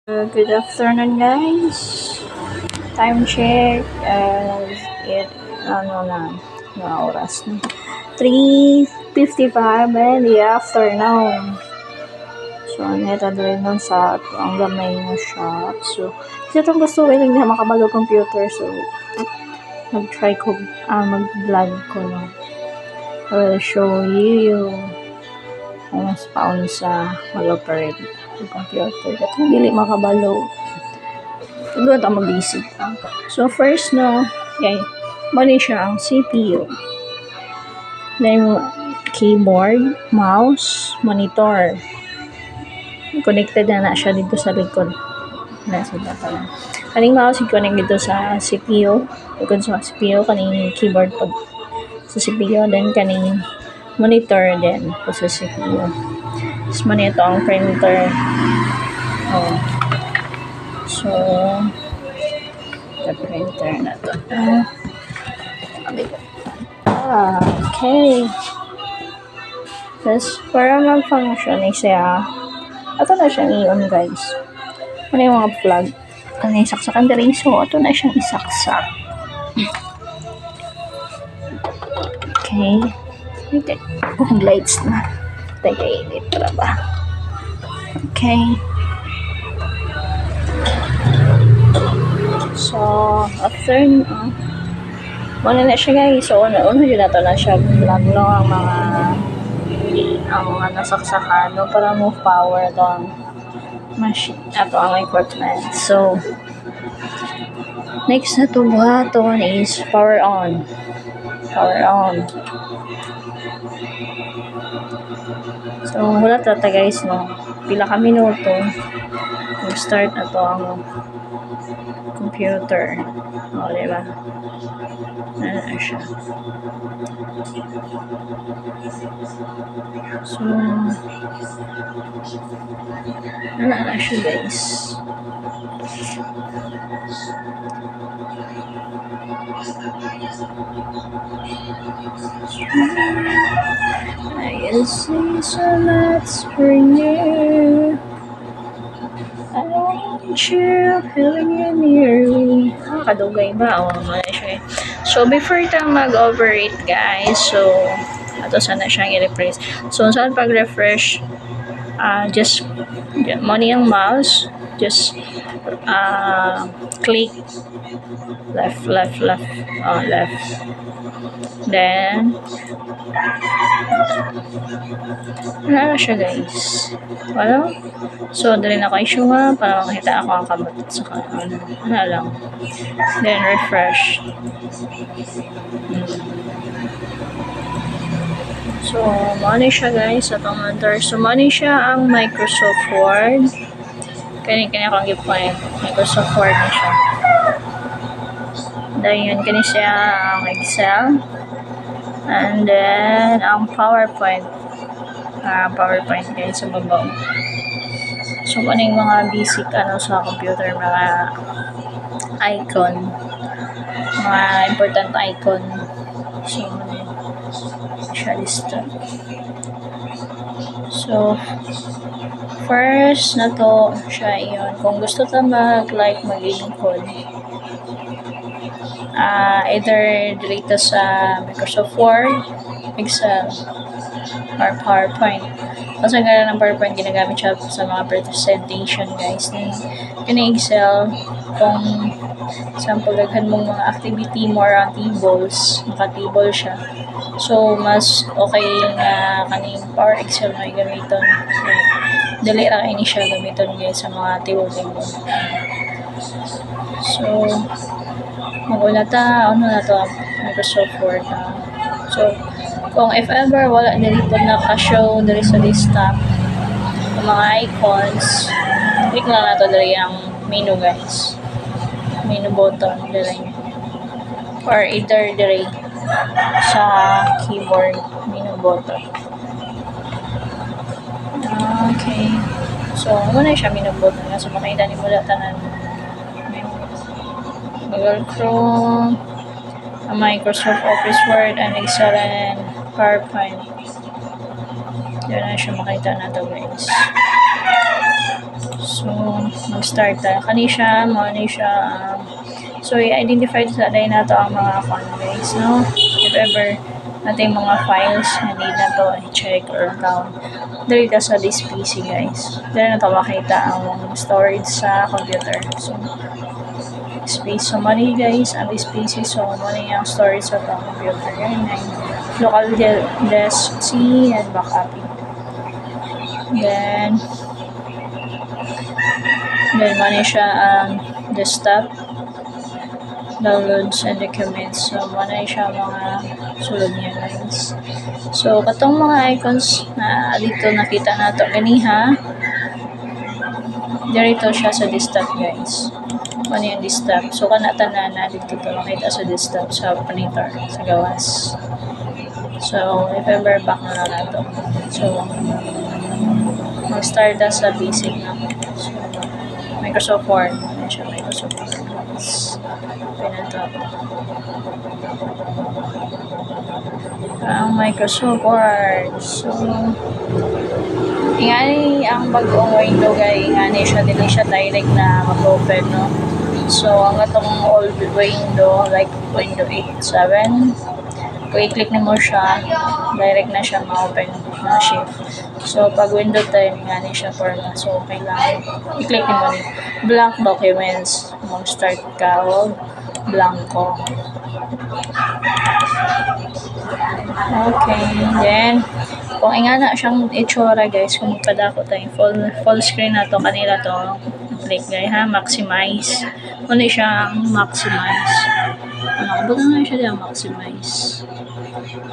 Good afternoon, guys. Time check. Na oras na. 3:55 in the afternoon. So, neta din nun sa ang gamay mo shop. So, kasi itong gusto ko hindi na makabalo computer. So, nag-try ko mag-vlog ko no. I will show you kung paano sa mag-operate yung computer. At hindi makabalo. Doon ito mag-basic. So, first no, okay, mali siya ang CPU. Then, keyboard, mouse, monitor. Connected na siya dito sa likod. Nasa data lang. Kaning mouse, i-connect dito sa CPU. Likod sa CPU, kaning keyboard po sa CPU. Then, kaning monitor din po sa CPU. Tapos, manito ang printer. Oh. So, the printer na to. Okay. Tapos, para mag-function siya, ito na siyang i-on, guys. Ano yung mga plug? Ano yung saksakan din. So, ito na siyang isaksak. Okay. Okay. Kung lights na. Tagainit para ba? Okay. So, after wala na siya, guys. So, una yun na to na siya vlog no, ang mga nasaksakan no, para move power doon machine ato ang equipment. So, next na to buhaton is power on. So, wala tata, guys no, pila ka minuto mag-start na to ang computer. O, diba? Na siya. So, na siya, guys. I can see so much for you. I want you feeling you near me. Kadugay ba? So, before tayo mag-overrate, guys, so, ito sana siyang i-refresh. So, saan pag-refresh, just, money ang mouse, just, click, left. Then, wala na siya, guys. Wala. So, dali na kayo nga para makita ako ang kabatot sa kanan. Wala lang. Then, refresh. So, money siya, guys, sa itong monitor. So, money siya ang Microsoft Word. Kanya kong gipain. Microsoft Word na siya. Dahil yun, kanya siya ang Excel. And then, ang PowerPoint. PowerPoint, guys, sa babaw. So, ano yung mga basic sa computer, mga icon. Mga important icon. So, siya lista. So, first na to siya yun. Kung gusto ta mag-like, mag-lingkod. Either dito sa Microsoft Word, Excel, or PowerPoint. Kasi nga ng PowerPoint ginagamit siya sa mga presentation, guys. Yung Excel, kung sample daghan mong mga activity mo around tables, naka-table siya. So, mas okay nga kaning Power Excel na gamiton. Dali ra ini siya gamiton, guys, sa mga table. So, maguna ta, na to, Microsoft Word na. So, kung if ever wala dito naka-show dali sa lista ng mga icons, click lang na to dali ang menu, guys. Menu button dali. Or either dali sa keyboard menu button. Okay. So, muna siya menu button. So, makita ni mo tanan. Google Chrome, Microsoft Office Word, and Excel, and PowerPoint. Yan na siya makita na to, guys. So, mag-start tayo. Kanina siya, so, i-identify sa day na to ang mga guys, no? If ever natin mga files na need na to i-check or down, dali na sa this PC, guys. Dali na to makita ang storage sa computer. So, space. So, money, guys, ang this PC. So, money ang storage sa computer. Yan, local disk C and backup. Then money siya desktop, downloads and documents. So, money siya mga sulod niya, guys. So, katong mga icons na dito nakita nato ganiha, dito siya sa desktop, guys. Ano yung desktop? So, kanatanan na dito to makita sa desktop sa printer, sa gawas. So, if ever back na lang nato. So, mag-start na sa basic na. So, Microsoft Word. Ayan siya, Microsoft Word. Pinato. Ang Microsoft Word. So, ingani ang bagong window, guys. Ingani siya, dili siya direct na mag-open, no? So, ang atong old window, like window 8, 7, kung i-click na mo siya, direct na siya ma-open na shift. So, pag window 10, nga siya format. So, kailangan i-click mo rin. Blank documents. Mag-start ka o blanco. Okay. Then, kung ingana siyang itsura, guys, kung magpadako tayo, full screen na to, kanila to, click, guys, ha? Maximize. Muna siyang maximize. Buta nga siya dyan, maximize.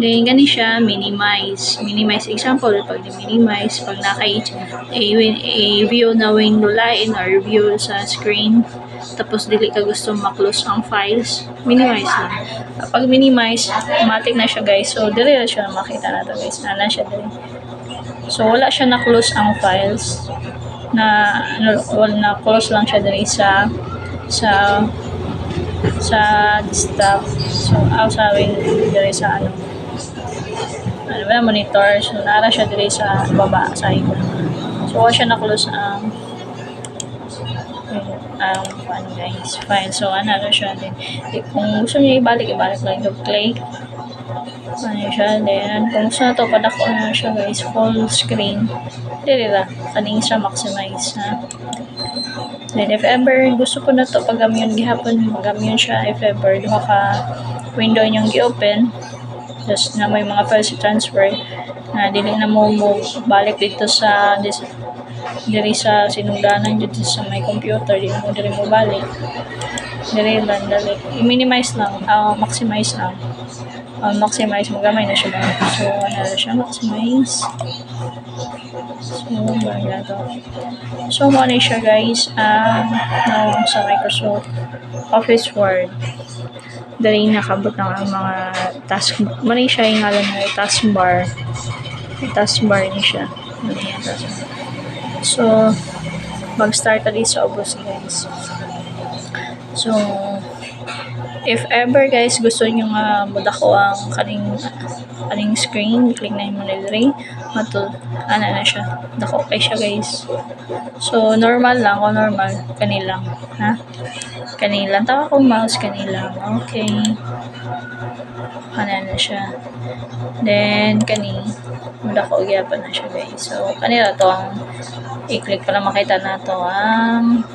Then, gani siya, minimize. Minimize example, pag minimize, pag naka-view na window line or view sa screen, tapos dili ka gusto ma-close ang files, minimize lang. Pag minimize, automatic na siya, guys. So, dili na siya makita na to, guys. Nala siya dili. So, wala siya na-close ang files. Na-close lang siya dili sa desktop. So, sa dili sa monitor. So, nara siya dili sa baba, sa ikot. So, wala siya na-close ang guys, file. So, siya din. Kung gusto niyo ibalik lang yung click. Siya din. Kung gusto na to, padako na siya, guys, full screen. Dili lang. Kaning siya maximize, ha. Then, if ever gusto ko na to, pag-amyon gihapon, pag-amyon siya, if ever, duha ka window niyong gi-open, just na may mga files transfer, na dili na mo balik dito sa diri sa sinugdanan dito sa may computer, dili mo balik. Dili i-minimize lang, maximize lang. Maximize, magamay na siya. So, siya, maximize. So, baga to. So, muna siya, guys, sa Microsoft Office Word. Dali nakabot lang ang mga task. Muna siya yung alam na taskbar. Taskbar niya siya. Muna yung taskbar. So, mag-start na sa ubos, guys. So, if ever, guys, gusto nyo nga madako ang kaning screen, click na yung monitor, na siya, dako kay siya, guys. So, normal lang, o normal, kanilang, ha? Kanilang, taka kong mouse, kanilang, okay. Na siya. Then, madako, gyapon na siya, guys. So, kanila to, ang i-click para makita na to, ang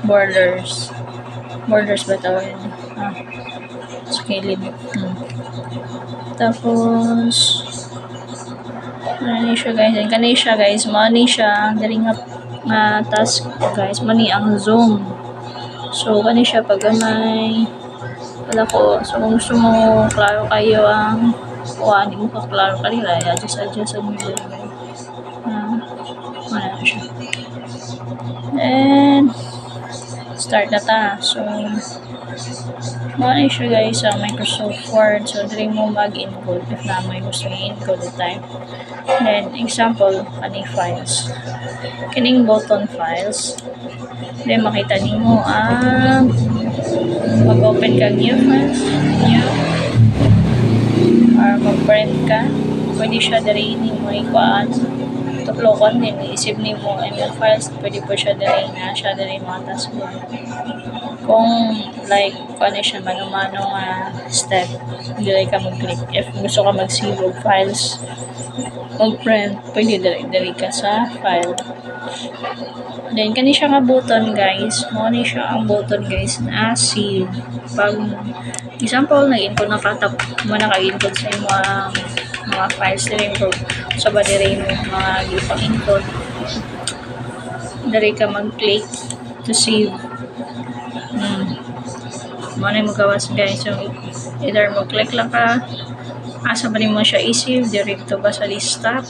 borders ba tawag? Scaled. Tapos, ano siya, guys? Kani siya, guys. Money siya. Dali nga task, guys. Money ang zoom. So, kani siya paggamay. Wala ko. So, kung gusto mo, klaro kayo ang hindi mo kaklaro kanila. Adjust ang video. Wala siya. And, start na ta. So, ano siya, guys, sa Microsoft Word. So, dali mo mag-encode if na may gusto i-encode the time. Then, example, kaning files. Kining button files. Then, makita nimo ang mag-open ka new files. New. Or mag-print ka. Pwede siya dali mo ikuan. Ito tuklokon din, isip ni mo email files, pwede po siya dali na, siya dali mga taskbar. Kung like, kung ano siya, mano-mano nga step, dali ka mag-click. If gusto ka mag-save of files, mag-print, pwede dali ka sa file. Then, kani siya nga button, guys. Muna siya ang button, guys, na save. Pag, example, nag-input na patap, mo na ka-input sa mga files na rin sa badire mo mga ipang-input. Dari ka mag-click to save. Muna yung magawas, guys. So, either mag-click lang ka, asa ba rin mo siya i-save, direct to ba sa desktop,